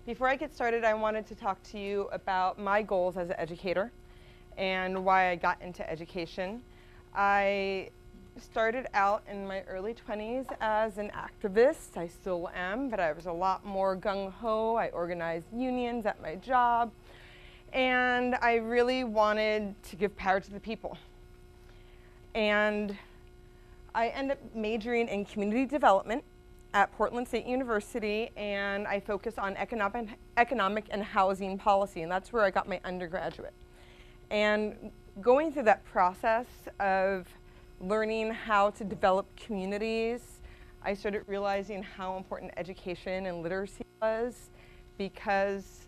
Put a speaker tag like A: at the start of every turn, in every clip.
A: Before I get started, I wanted to talk to you about my goals as an educator and why I got into education. I started out in my early 20s as an activist. I still am, but I was a lot more gung-ho. I organized unions at my job, and I really wanted to give power to the people. And I ended up majoring in community development at Portland State University, and I focus on economic and housing policy, and that's where I got my undergraduate. And going through that process of learning how to develop communities, I started realizing how important education and literacy was, because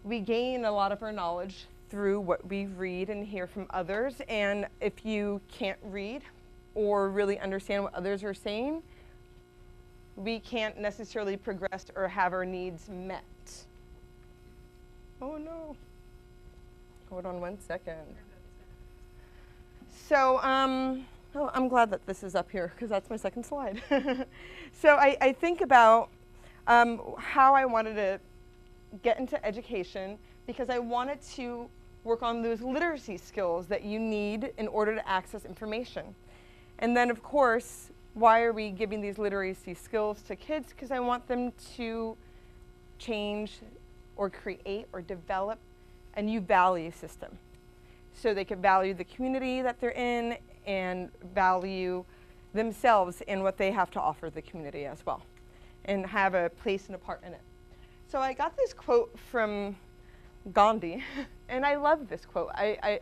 A: we gain a lot of our knowledge through what we read and hear from others, and if you can't read or really understand what others are saying, we can't necessarily progress or have our needs met. Oh no. Hold on 1 second. So, oh, I'm glad that this is up here because that's my second slide. So I think about how I wanted to get into education because I wanted to work on those literacy skills that you need in order to access information. And then, of course, why are we giving these literacy skills to kids? Because I want them to change or create or develop a new value system. So they can value the community that they're in and value themselves and what they have to offer the community as well, and have a place and a part in it. So I got this quote from Gandhi, and I love this quote. I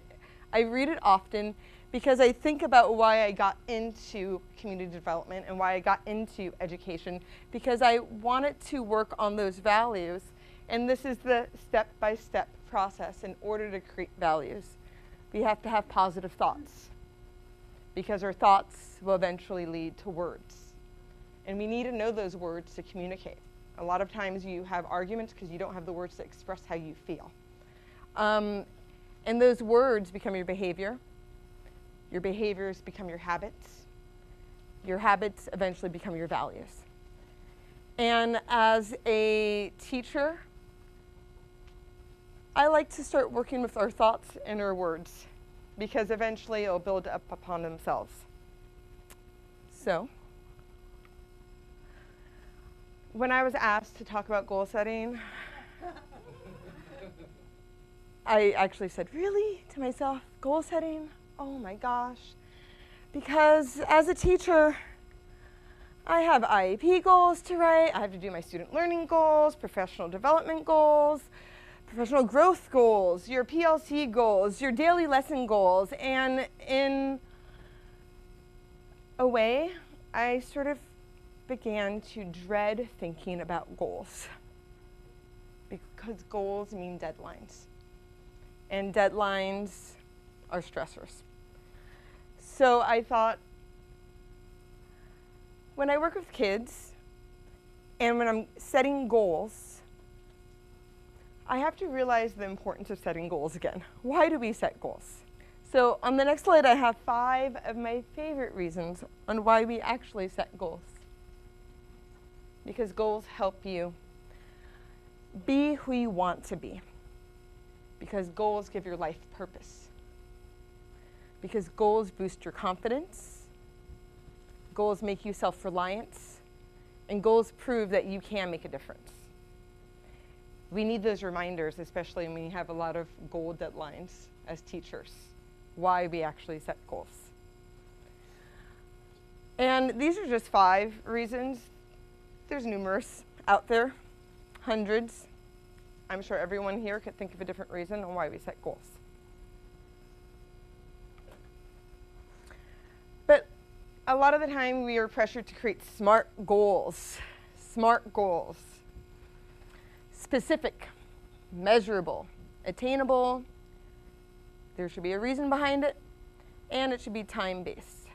A: read it often because I think about why I got into community development and why I got into education, because I wanted to work on those values, and this is the step-by-step process in order to create values. We have to have positive thoughts, because our thoughts will eventually lead to words, and we need to know those words to communicate. A lot of times you have arguments because you don't have the words to express how you feel. And those words become your behaviors become your habits eventually become your values. And as a teacher, I like to start working with our thoughts and our words, because eventually it'll build up upon themselves. So, when I was asked to talk about goal setting, I actually said, really? To myself, goal setting? Oh my gosh. Because as a teacher, I have IEP goals to write, I have to do my student learning goals, professional development goals, professional growth goals, your PLC goals, your daily lesson goals, and in a way, I sort of began to dread thinking about goals, because goals mean deadlines, and deadlines are stressors. So I thought, when I work with kids and when I'm setting goals, I have to realize the importance of setting goals again. Why do we set goals? So on the next slide, I have 5 of my favorite reasons on why we actually set goals. Because goals help you be who you want to be. Because goals give your life purpose. Because goals boost your confidence. Goals make you self-reliant. And goals prove that you can make a difference. We need those reminders, especially when we have a lot of goal deadlines as teachers, why we actually set goals. And these are just 5 reasons. There's numerous out there, hundreds. I'm sure everyone here could think of a different reason on why we set goals. But a lot of the time we are pressured to create SMART goals. SMART goals. Specific, measurable, attainable. There should be a reason behind it, and it should be time-based.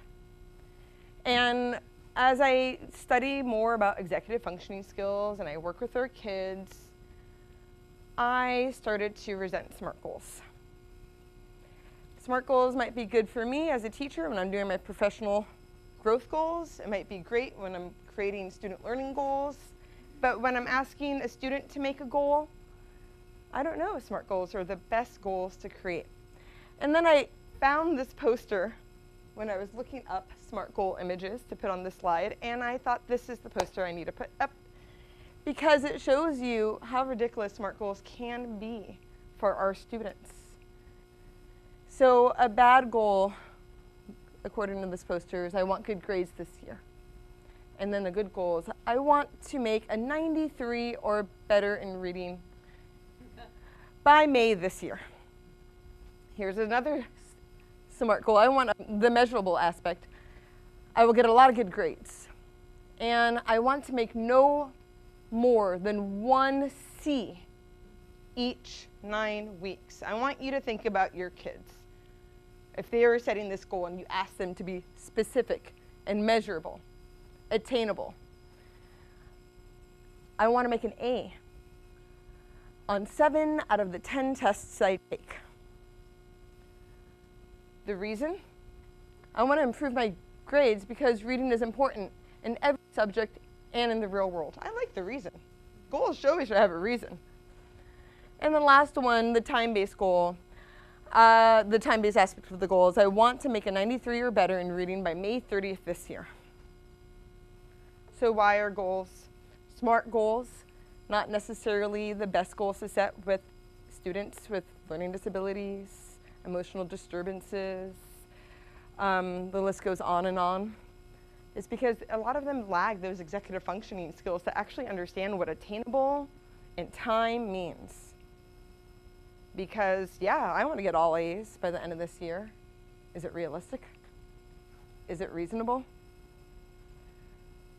A: And as I study more about executive functioning skills and I work with our kids, I started to resent SMART goals. SMART goals might be good for me as a teacher when I'm doing my professional growth goals. It might be great when I'm creating student learning goals. But when I'm asking a student to make a goal, I don't know if SMART goals are the best goals to create. And then I found this poster when I was looking up SMART goal images to put on this slide, and I thought this is the poster I need to put up because it shows you how ridiculous SMART goals can be for our students. So a bad goal, according to this poster, is I want good grades this year. And then the good goal is I want to make a 93 or better in reading by May this year. Here's another SMART goal. I want the measurable aspect. I will get a lot of good grades. And I want to make no more than 1 C each 9 weeks. I want you to think about your kids. If they are setting this goal and you ask them to be specific and measurable, attainable, I want to make an A on 7 out of the 10 tests I take. The reason? I want to improve my grades because reading is important in every subject and in the real world. I like the reason. Goals always should have a reason. And the last one, the time-based goal, the time-based aspect of the goal is I want to make a 93 or better in reading by May 30th this year. So why are goals SMART goals? Not necessarily the best goals to set with students with learning disabilities, emotional disturbances, the list goes on and on. It's because a lot of them lag those executive functioning skills to actually understand what attainable and time means. Because, yeah, I want to get all A's by the end of this year. Is it realistic? Is it reasonable?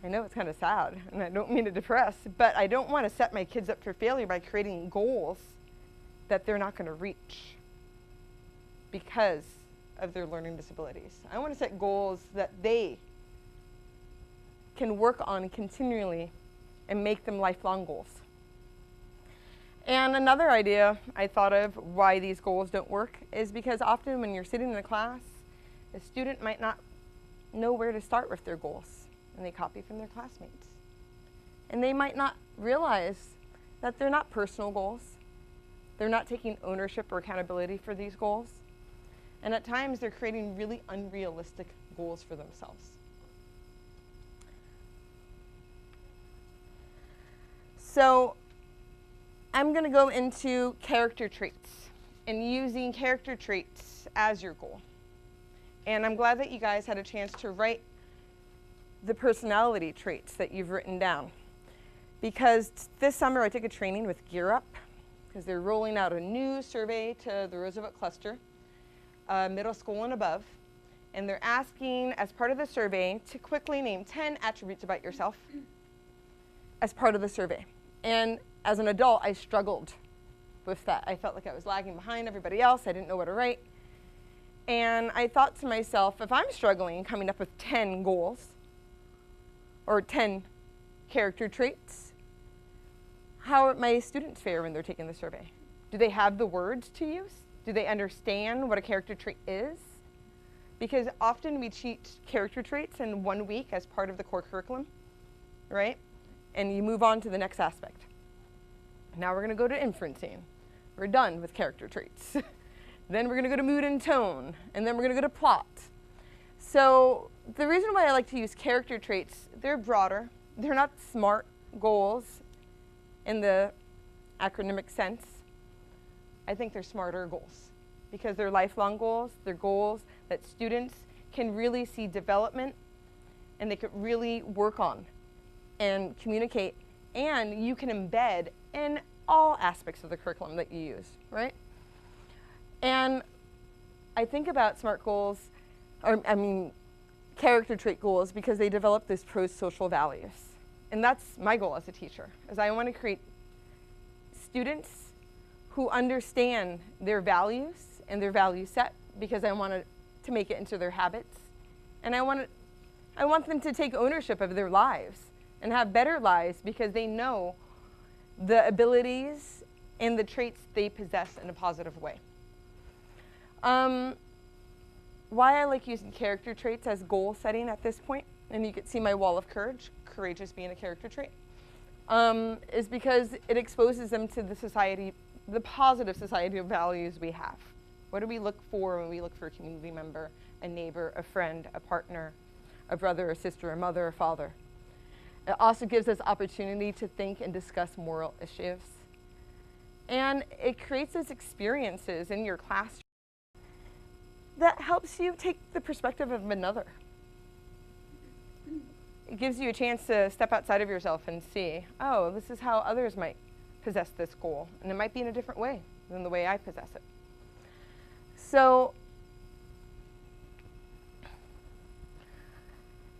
A: I know it's kind of sad, and I don't mean to depress, but I don't want to set my kids up for failure by creating goals that they're not going to reach because of their learning disabilities. I want to set goals that they can work on continually and make them lifelong goals. And another idea I thought of why these goals don't work is because often when you're sitting in a class, a student might not know where to start with their goals, and they copy from their classmates. And they might not realize that they're not personal goals. They're not taking ownership or accountability for these goals. And at times, they're creating really unrealistic goals for themselves. So I'm going to go into character traits and using character traits as your goal. And I'm glad that you guys had a chance to write the personality traits that you've written down. Because this summer I took a training with Gear Up because they're rolling out a new survey to the Roosevelt cluster, middle school and above. And they're asking, as part of the survey, to quickly name 10 attributes about yourself as part of the survey. And as an adult, I struggled with that. I felt like I was lagging behind everybody else. I didn't know what to write. And I thought to myself, if I'm struggling coming up with 10 goals or 10 character traits, how are my students fare when they're taking the survey? Do they have the words to use? Do they understand what a character trait is? Because often we teach character traits in 1 week as part of the core curriculum, right? And you move on to the next aspect. Now we're going to go to inferencing. We're done with character traits. Then we're going to go to mood and tone, and then we're going to go to plot. So the reason why I like to use character traits, they're broader. They're not SMART goals in the acronymic sense. I think they're smarter goals because they're lifelong goals. They're goals that students can really see development and they could really work on and communicate, and you can embed in all aspects of the curriculum that you use, right? And I think about SMART goals, character trait goals, because they develop those pro-social values. And that's my goal as a teacher, is I want to create students who understand their values and their value set, because I want to make it into their habits. And I want them to take ownership of their lives and have better lives because they know the abilities and the traits they possess in a positive way. Why I like using character traits as goal setting at this point, and you can see my wall of courage, courageous being a character trait. is because it exposes them to the positive society values we have. What do we look for when we look for a community member, a neighbor, a friend, a partner, a brother, a sister, a mother, a father? It also gives us opportunity to think and discuss moral issues. And it creates those experiences in your classroom that helps you take the perspective of another. It gives you a chance to step outside of yourself and see, oh, this is how others might possess this goal. And it might be in a different way than the way I possess it. So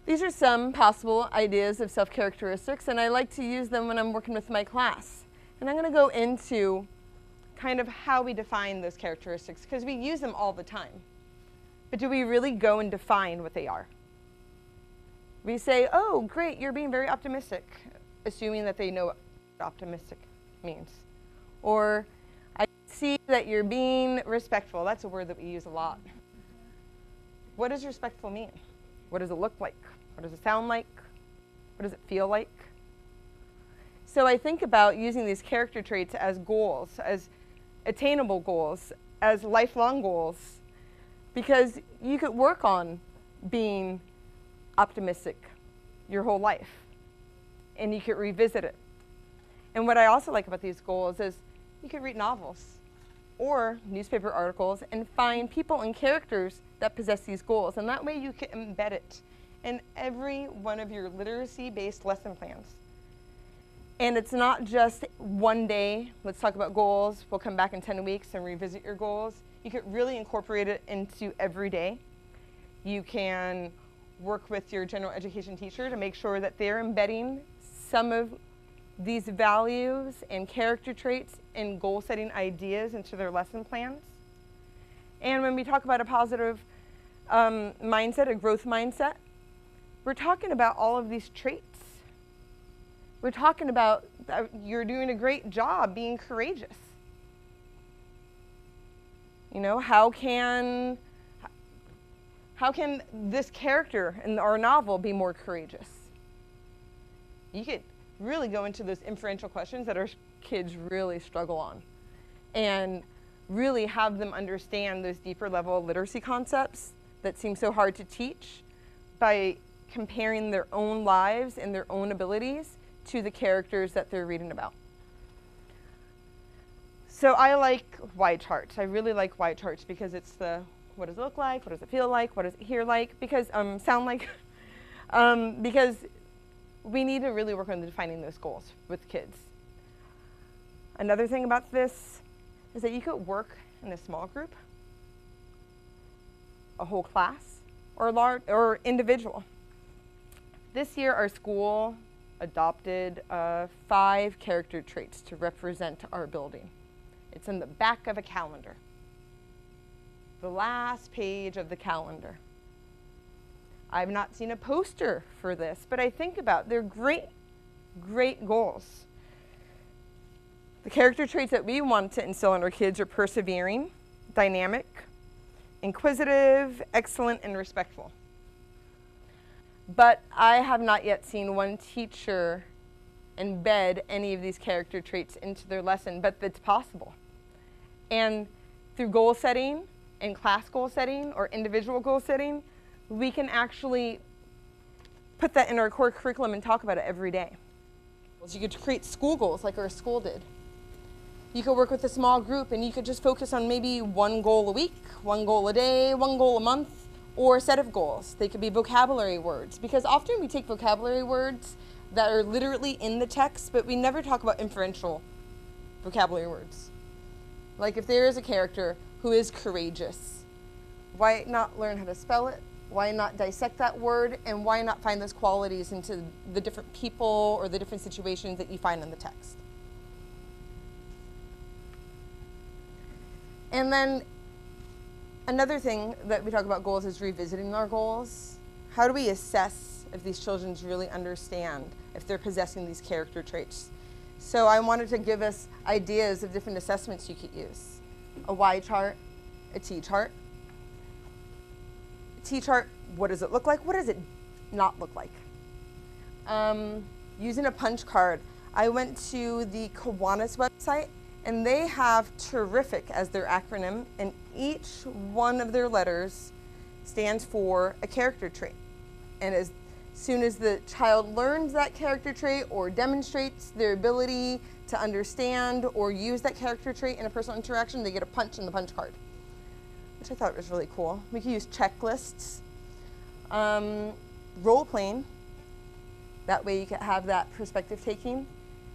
A: these are some possible ideas of self-characteristics, and I like to use them when I'm working with my class. And I'm going to go into kind of how we define those characteristics, because we use them all the time. But do we really go and define what they are? We say, oh, great, you're being very optimistic, assuming that they know what optimistic means. Or, I see that you're being respectful. That's a word that we use a lot. What does respectful mean? What does it look like? What does it sound like? What does it feel like? So I think about using these character traits as goals, as attainable goals, as lifelong goals, because you could work on being optimistic your whole life, and you could revisit it. And what I also like about these goals is you could read novels or newspaper articles and find people and characters that possess these goals, and that way you can embed it in every one of your literacy-based lesson plans. And it's not just one day, let's talk about goals, we'll come back in 10 weeks and revisit your goals. You could really incorporate it into every day. You can work with your general education teacher to make sure that they're embedding some of these values and character traits and goal-setting ideas into their lesson plans. And when we talk about a positive mindset, a growth mindset, we're talking about all of these traits. We're talking about you're doing a great job being courageous. You know, how can this character in our novel be more courageous? You could really go into those inferential questions that our kids really struggle on and really have them understand those deeper level literacy concepts that seem so hard to teach by comparing their own lives and their own abilities to the characters that they're reading about. So I like Y charts. I really like Y charts because it's the what does it look like, what does it feel like, what does it hear like, because sound like, because we need to really work on defining those goals with kids. Another thing about this is that you could work in a small group, a whole class, or individual. This year our school adopted 5 character traits to represent our building. It's in the back of a calendar. The last page of the calendar. I've not seen a poster for this, but I think about they're great, great goals. The character traits that we want to instill in our kids are persevering, dynamic, inquisitive, excellent, and respectful. But I have not yet seen one teacher embed any of these character traits into their lesson, but it's possible. And through goal setting, and class goal setting, or individual goal setting, we can actually put that in our core curriculum and talk about it every day. You could create school goals like our school did. You could work with a small group and you could just focus on maybe one goal a week, one goal a day, one goal a month, or a set of goals. They could be vocabulary words, because often we take vocabulary words that are literally in the text, but we never talk about inferential vocabulary words. Like if there is a character who is courageous, why not learn how to spell it? Why not dissect that word? And why not find those qualities into the different people or the different situations that you find in the text? And then another thing that we talk about goals is revisiting our goals. How do we assess if these children really understand if they're possessing these character traits? So I wanted to give us ideas of different assessments you could use. A Y chart, a T chart. A T chart, what does it look like? What does it not look like? Using a punch card. I went to the Kiwanis website, and they have terrific as their acronym, and each one of their letters stands for a character trait. And as soon as the child learns that character trait or demonstrates their ability to understand or use that character trait in a personal interaction, they get a punch in the punch card, which I thought was really cool. We could use checklists, role playing. That way you could have that perspective taking,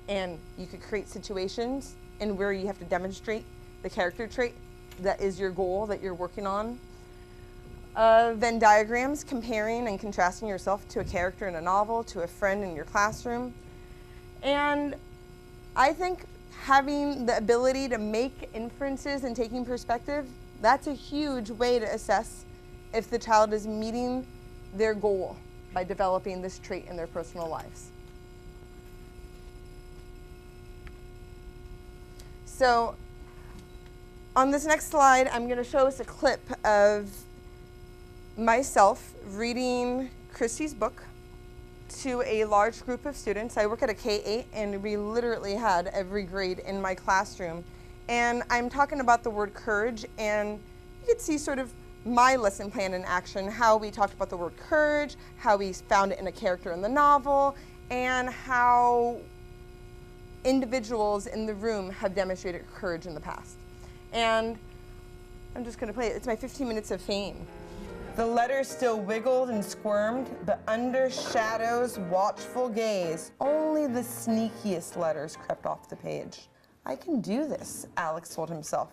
A: and you could create situations and where you have to demonstrate the character trait that is your goal that you're working on. Venn diagrams, comparing and contrasting yourself to a character in a novel, to a friend in your classroom. And I think having the ability to make inferences and taking perspective, that's a huge way to assess if the child is meeting their goal by developing this trait in their personal lives. So on this next slide, I'm going to show us a clip of myself reading Christy's book to a large group of students. I work at a K-8, and we literally had every grade in my classroom. And I'm talking about the word courage, and you could see sort of my lesson plan in action, how we talked about the word courage, how we found it in a character in the novel, and how individuals in the room have demonstrated courage in the past. And I'm just going to play it. It's my 15 minutes of fame. The letters still wiggled and squirmed, but under Shadow's watchful gaze, only the sneakiest letters crept off the page. I can do this, Alex told himself.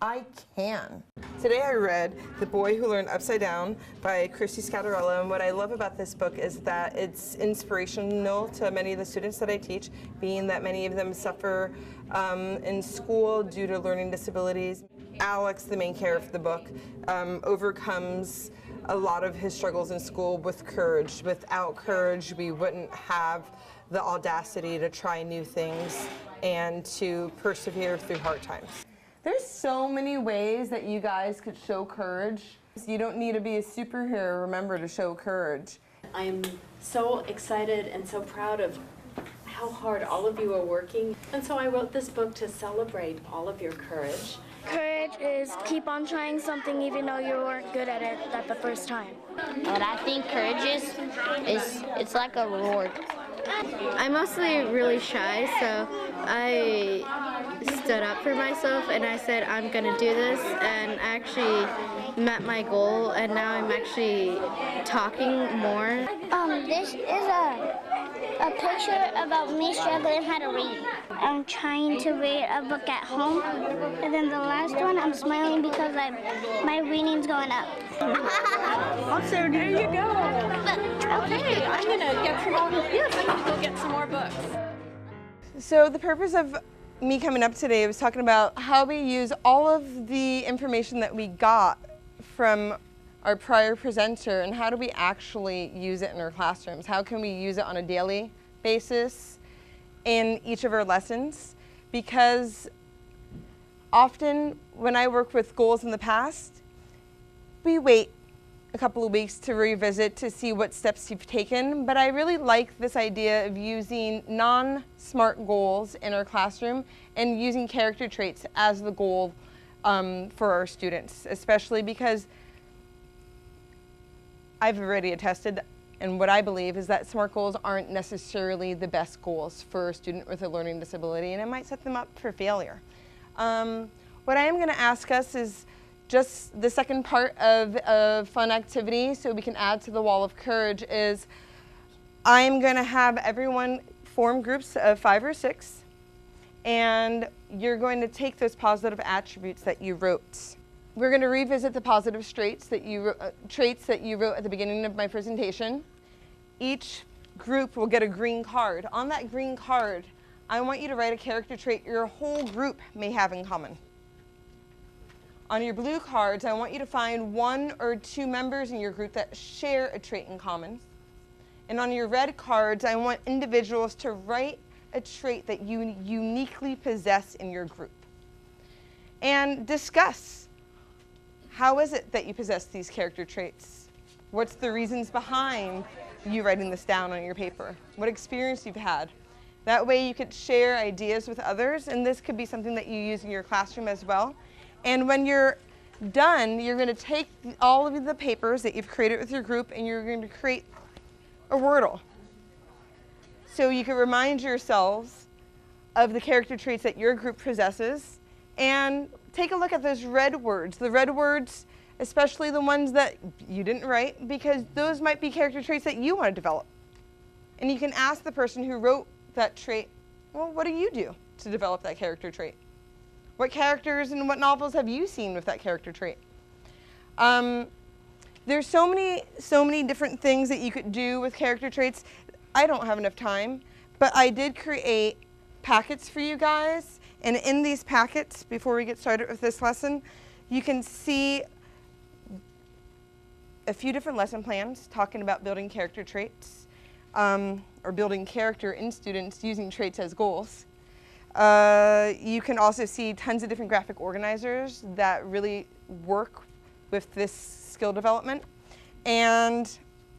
A: I can. Today I read The Boy Who Learned Upside Down by Christy Scattarella, and what I love about this book is that it's inspirational to many of the students that I teach, being that many of them suffer in school due to learning disabilities. Alex, the main character of the book, overcomes a lot of his struggles in school with courage. Without courage, we wouldn't have the audacity to try new things and to persevere through hard times. There's so many ways that you guys could show courage. You don't need to be a superhero, remember, to show courage.
B: I'm so excited and so proud of how hard all of you are working. And so I wrote this book to celebrate all of your courage.
C: Courage is keep on trying something even though you weren't good at it at the first time.
D: What I think courage is it's like a reward.
E: I'm mostly really shy, so I stood up for myself and I said I'm gonna do this, and I actually met my goal, and now I'm actually talking more.
C: This is a picture about me struggling how to read. I'm trying to read a book at home, and then the last one I'm smiling because my reading's going up.
B: Awesome, there you go. Okay, I'm gonna get promoted. Yes, I'm gonna go get some more books.
A: So the purpose of me coming up today was talking about how we use all of the information that we got from our prior presenter, and how do we actually use it in our classrooms? How can we use it on a daily basis in each of our lessons? Because often when I work with goals in the past, we wait a couple of weeks to revisit to see what steps you've taken, but I really like this idea of using non-SMART goals in our classroom and using character traits as the goal for our students, especially because I've already attested, and what I believe is that SMART goals aren't necessarily the best goals for a student with a learning disability, and it might set them up for failure. What I am going to ask us is just the second part of a fun activity, so we can add to the wall of courage, is I'm going to have everyone form groups of 5 or 6, and you're going to take those positive attributes that you wrote. We're going to revisit the positive traits that you wrote at the beginning of my presentation. Each group will get a green card. On that green card, I want you to write a character trait your whole group may have in common. On your blue cards, I want you to find 1 or 2 members in your group that share a trait in common. And on your red cards, I want individuals to write a trait that you uniquely possess in your group. And discuss, how is it that you possess these character traits? What's the reasons behind you writing this down on your paper? What experience you've had That way you could share ideas with others, and this could be something that you use in your classroom as well. And when you're done, you're going to take all of the papers that you've created with your group and you're going to create a Wordle. So you can remind yourselves of the character traits that your group possesses and take a look at those red words. The red words, especially the ones that you didn't write, because those might be character traits that you want to develop. And you can ask the person who wrote that trait, well, what do you do to develop that character trait? What characters and what novels have you seen with that character trait? There's so many different things that you could do with character traits. I don't have enough time, but I did create packets for you guys. And in these packets, before we get started with this lesson, you can see a few different lesson plans talking about building character traits, or building character in students using traits as goals. You can also see tons of different graphic organizers that really work with this skill development. And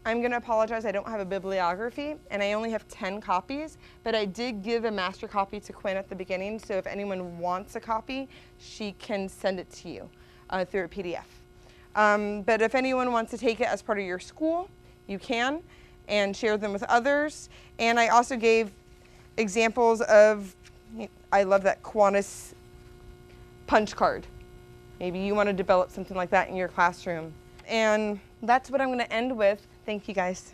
A: I'm going to apologize, I don't have a bibliography, and I only have 10 copies, but I did give a master copy to Quinn at the beginning, so if anyone wants a copy, she can send it to you through a PDF. But if anyone wants to take it as part of your school, you can, and share them with others. And I also gave examples of, I love that Kiwanis punch card. Maybe you want to develop something like that in your classroom. And that's what I'm going to end with. Thank you guys.